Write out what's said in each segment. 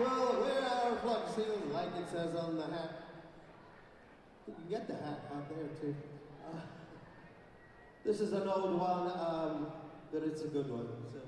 Well, we're our Flag Seals, like it says on the hat. You can get the hat out there too. This is an old one, but it's a good one. So.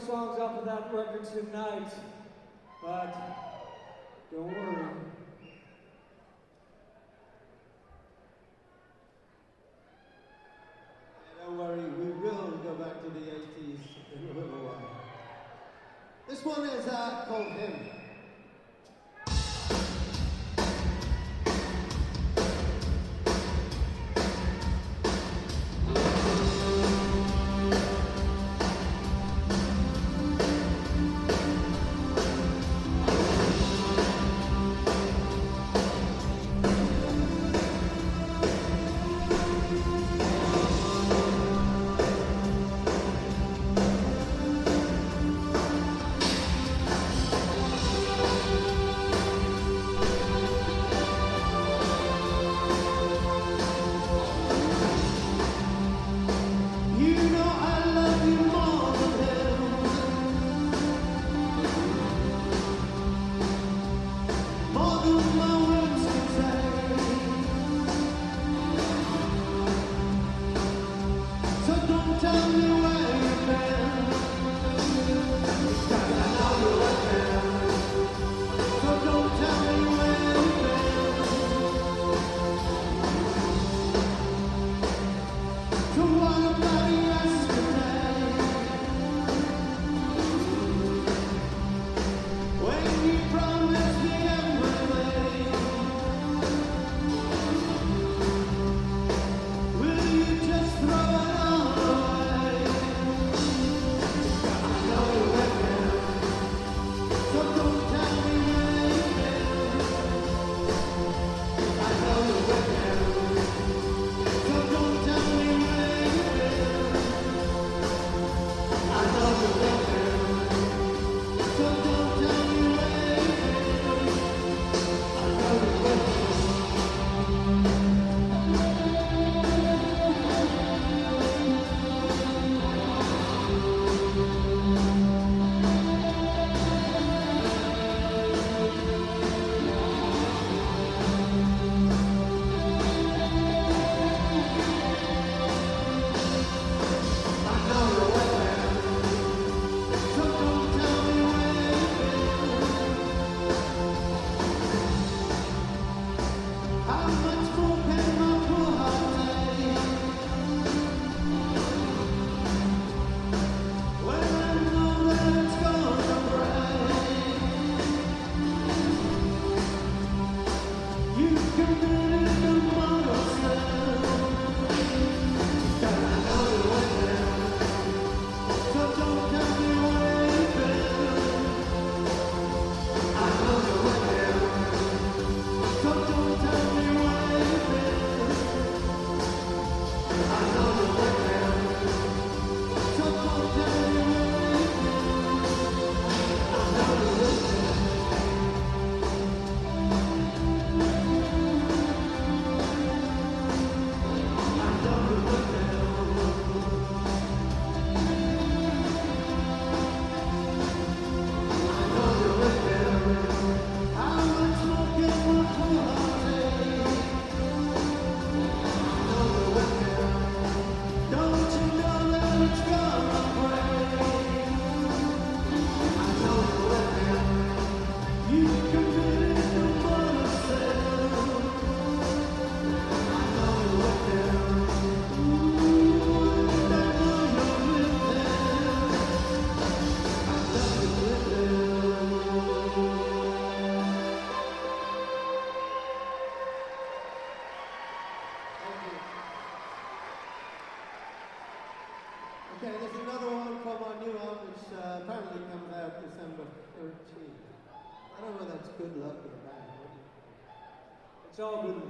Songs off of that record tonight, but don't worry. Don't worry, we will go back to the 80s in a little while. track called Him. You know I love you more than him, more than my words can say. So don't tell me where you've been, 'cause I know you're with him. So don't tell me where you've been. So what about yesterday, when you promised me everything? Will you just throw it all away? I know you're with him, so don't tell me where you've been. I know you're with him, so don't tell me where you've been. I know you're with him, so don't tell me where you've been. I know you're with him. I know you're with him, so don't tell me where you've been. How much more can my poor heart take, when I know that it's gonna break? You've committed a mortal sin, 'cause I know you're with him, so don't tell me where you've been. I know you're with him, so don't tell me where you've been. I know you're with him, so don't tell me where you've been. I know you're with him. I know you're with him. I know you're with him. How much more can my poor heart take? I know you're with him. Don't you know that it's gonna break? I know you're with him. You've committed a mortal sin. I know you're with him. Ooh, and I know you're with him. I know you're with him. Thank you. Okay, there's another one from our new album, which apparently comes out December 13th. I don't know if that's good luck or bad. It's all good.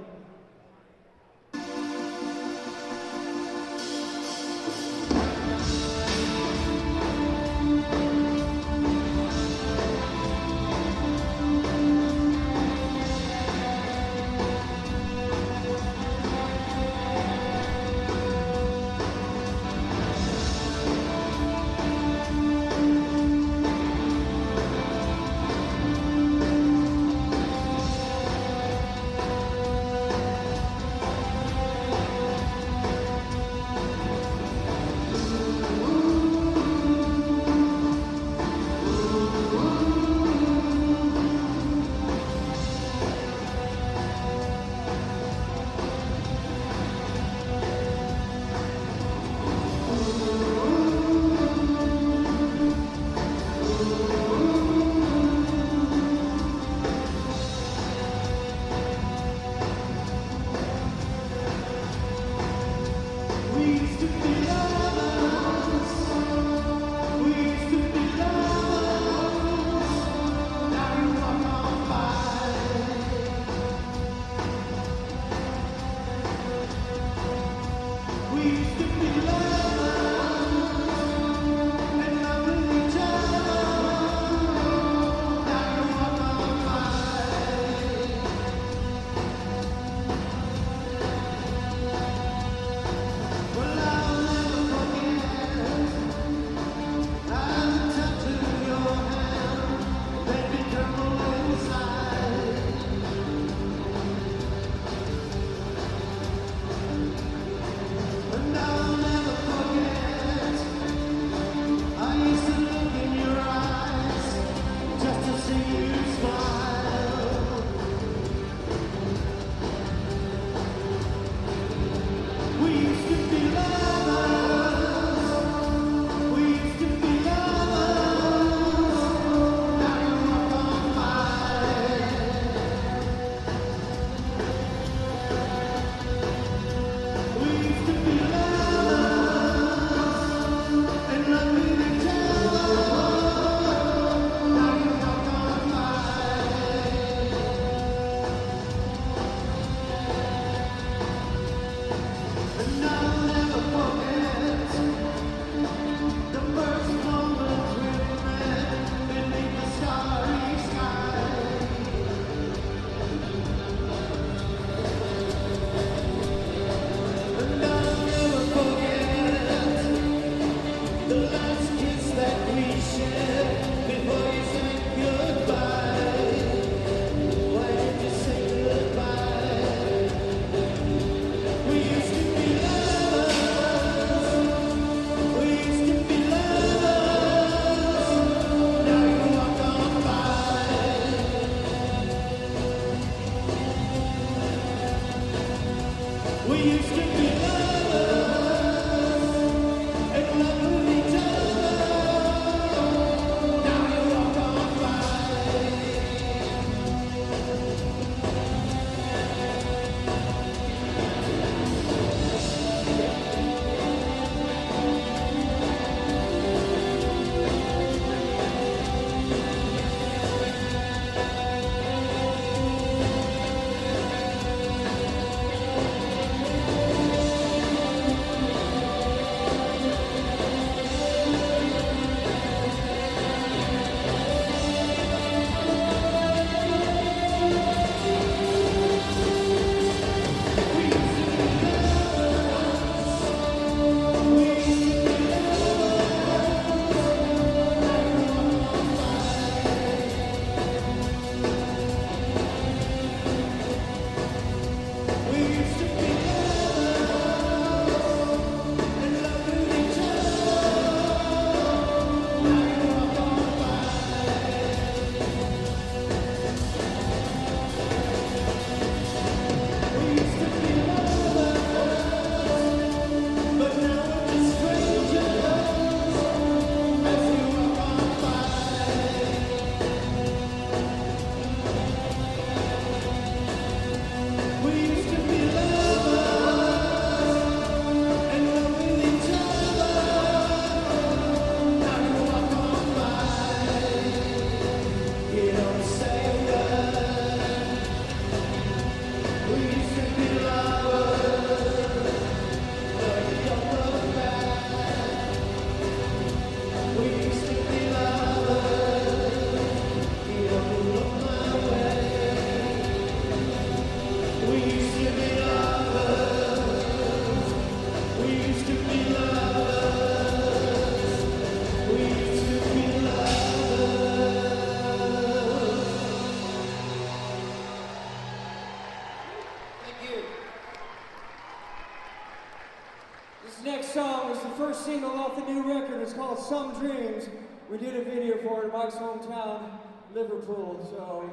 Single off the new record. It's called Some Dreams. We did a video for it in Mike's hometown, Liverpool, so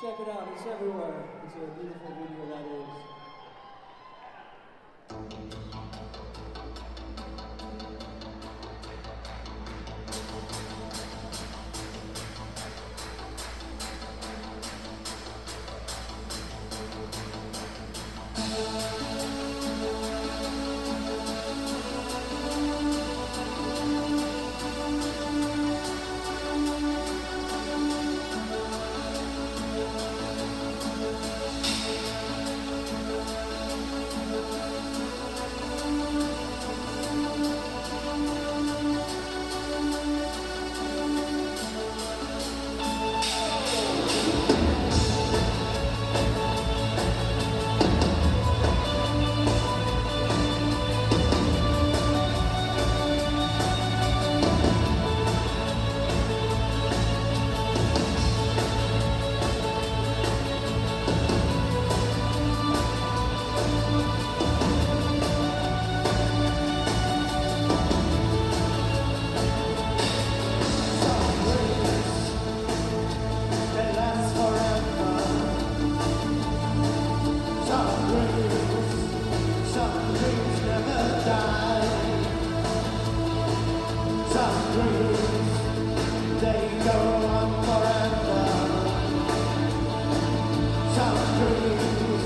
check it out. It's everywhere. It's a beautiful video, that is. dreams, they go on forever. Some dreams,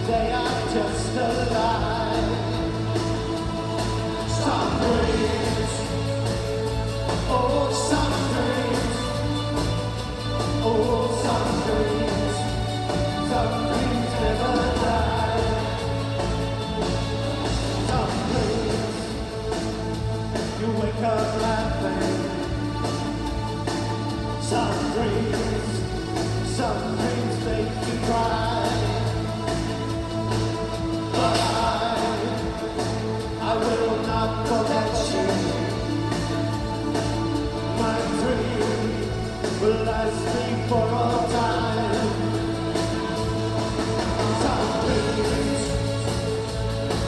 they are just a lie. Some dreams, oh some dreams, oh some dreams never die. Some dreams, you wake up laughing. Some dreams make you cry. But I will not forget you. My dream will last me for all time. Some dreams,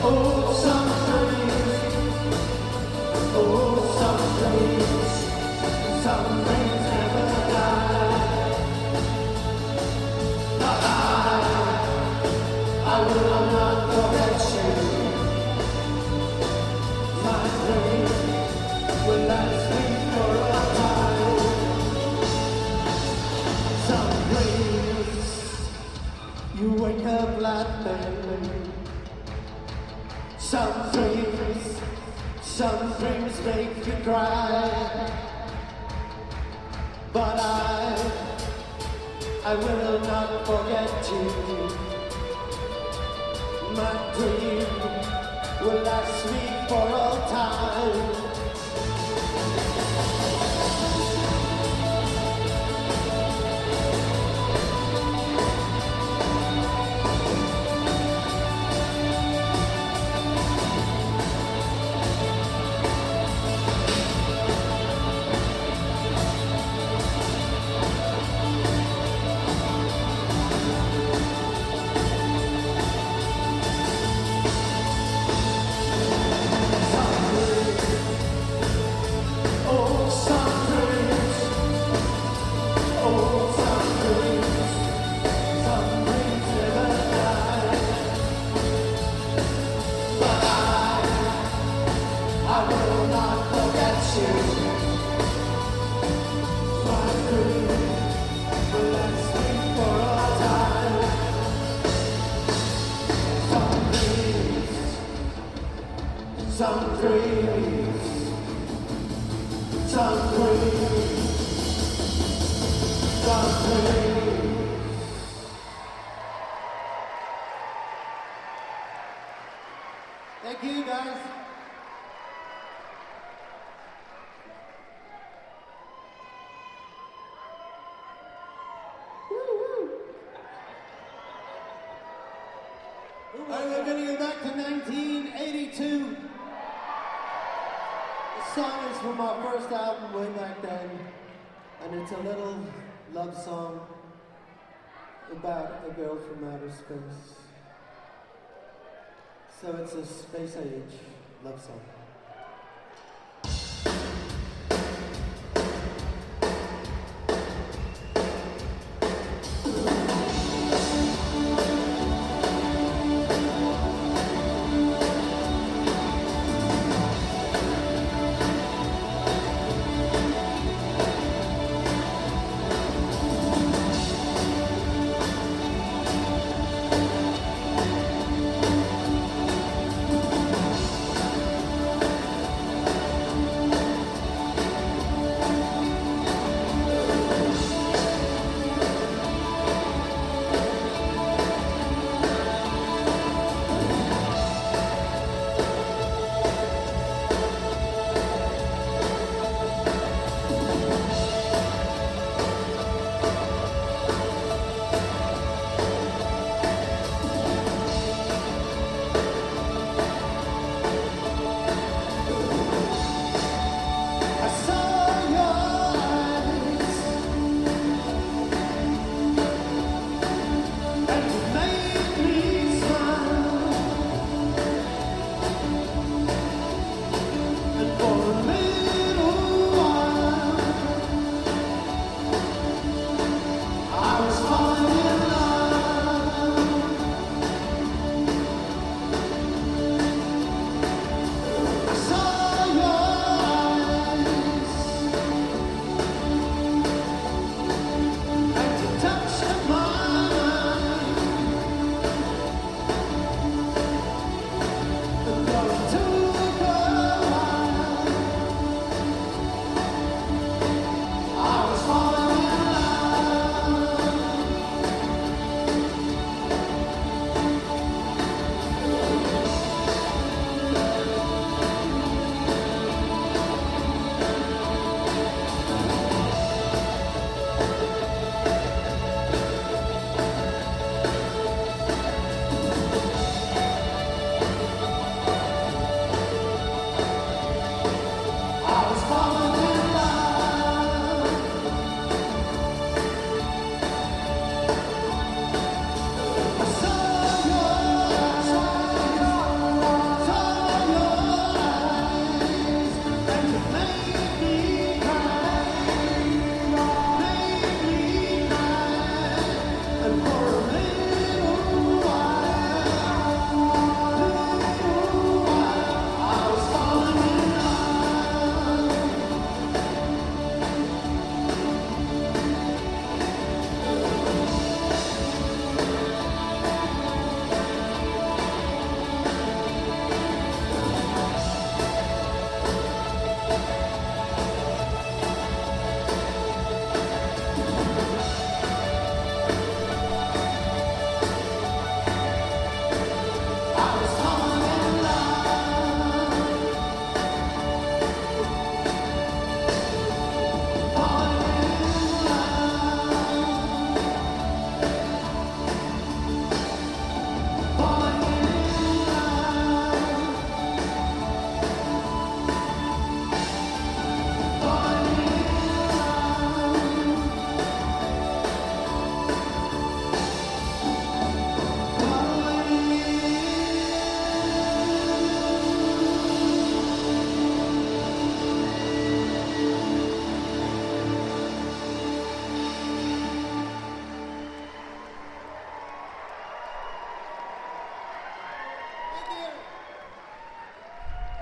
oh some dreams, oh some dreams never die. But I will not forget you. My dream will last me for all time. Some dreams, you wake up laughing. Some dreams make you cry. But I will not forget you. My dream will last me for all time. Thank you, guys. All right, we're going to go back to 1982. This song is from our first album way back then, and it's a little love song about a girl from outer space. So it's a space age love song.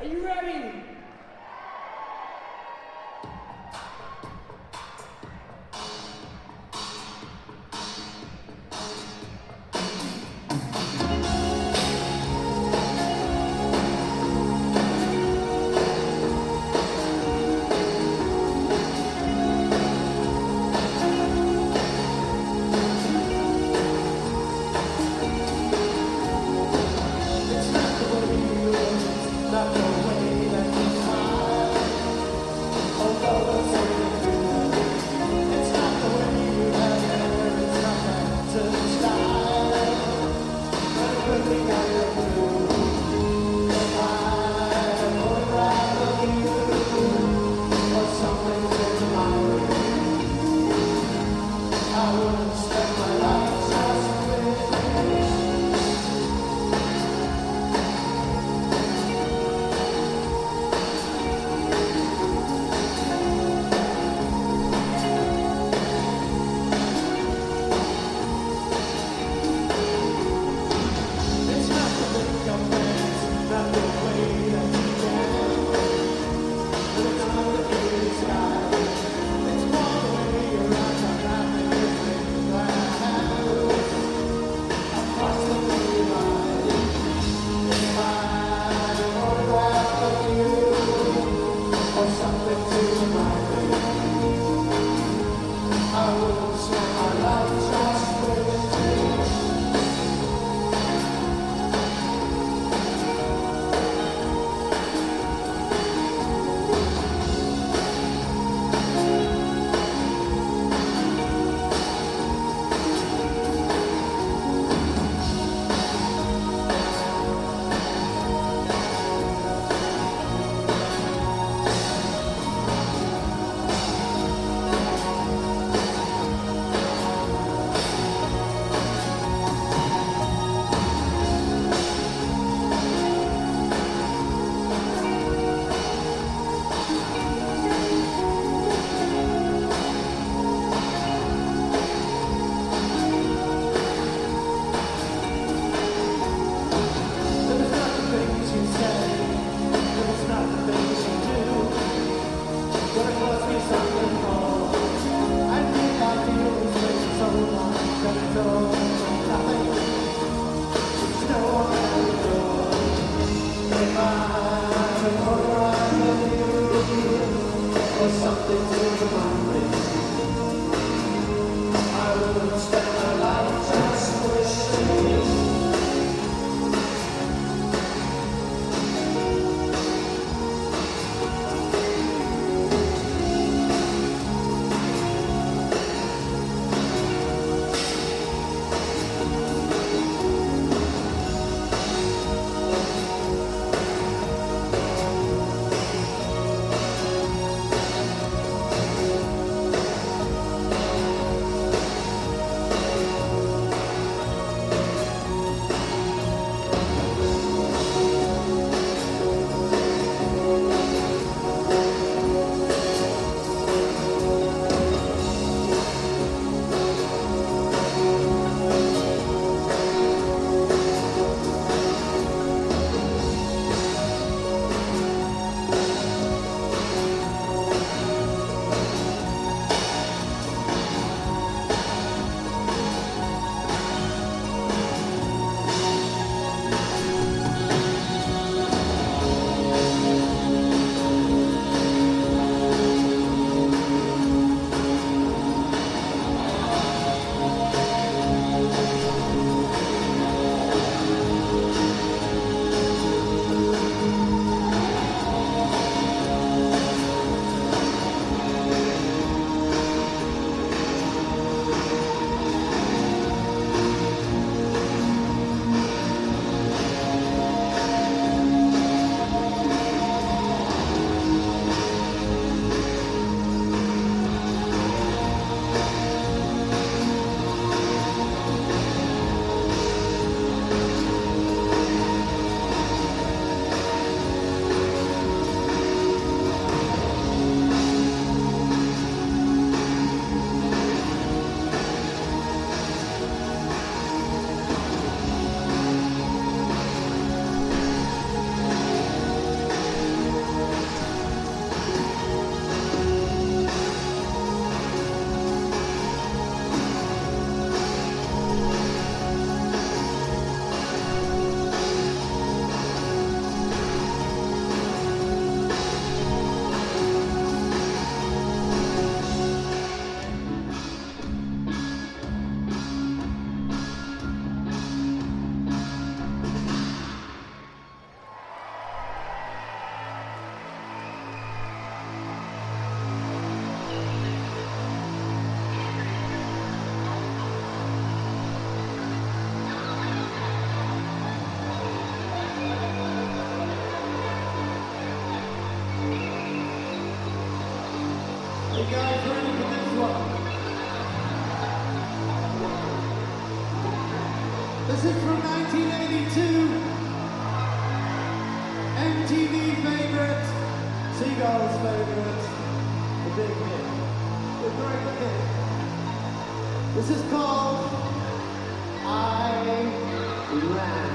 Are you ready? you guys ready for this one? This is from 1982. MTV favorite, Seagull's favorite, the big hit, the great hit. This is called I Ran.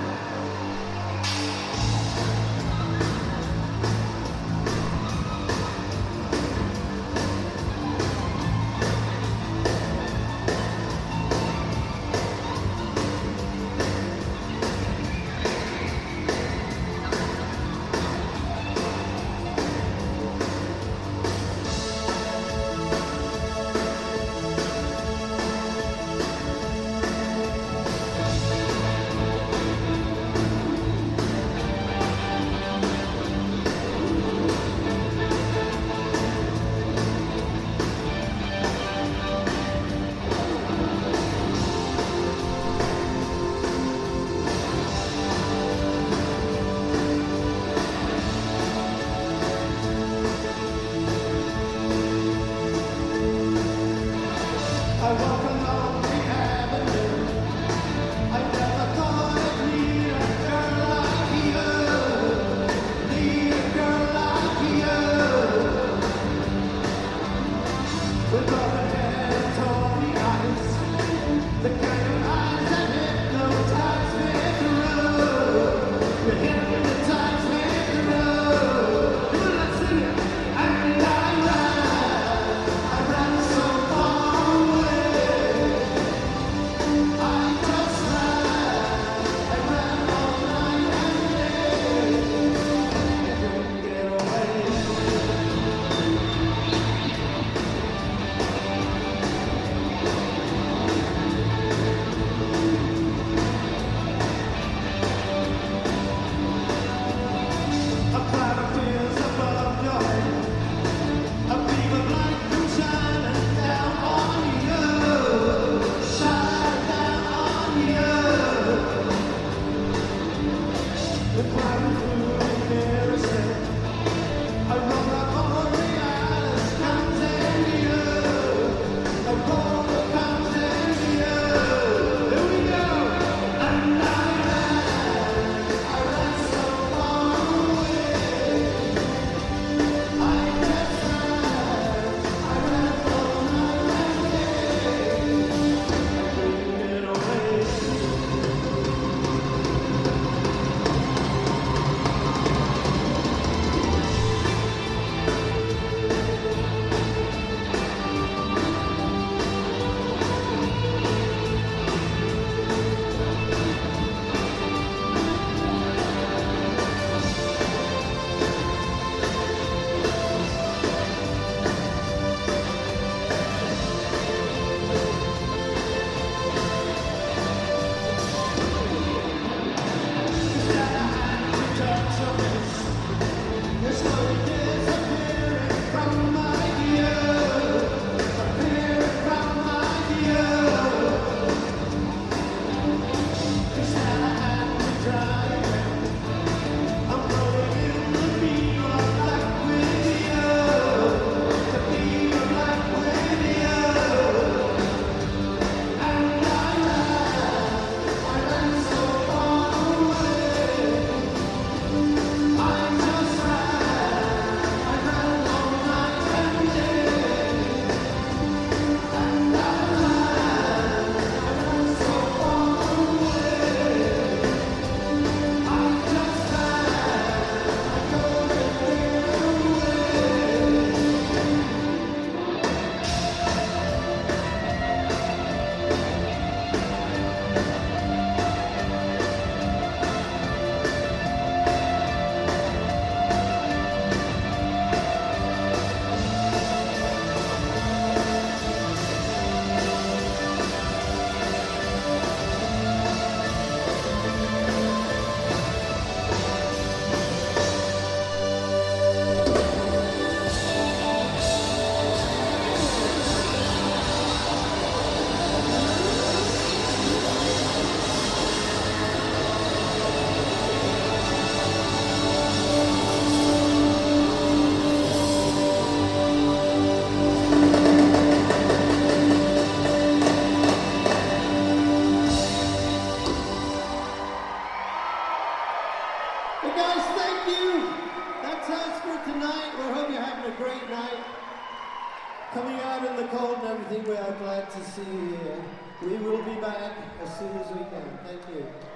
coming out in the cold and everything, we are glad to see you here. We will be back as soon as we can. Thank you.